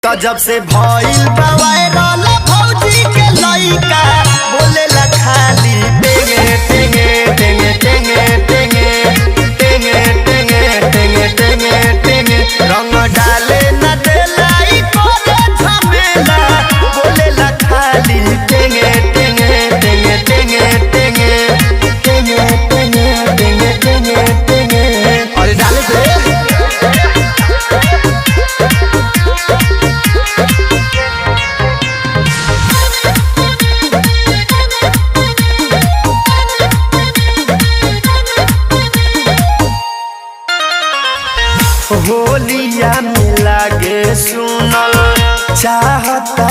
तो जब से भइल बा वायरल भौजी के लइका बोलेला खाली टेंगे टेंगे टेंगे टेंगे टेंगे टेंगे टेंगे टेंगे टेंगे टेंगे रंग डाले न देला ई करे झमेला बोलेला खाली टेंगे टेंगे टेंगे टेंगे टेंगे टेंगे टेंगे टेंगे टेंगे टेंगे और डाले दे होलिया में लागे सुनल चाहता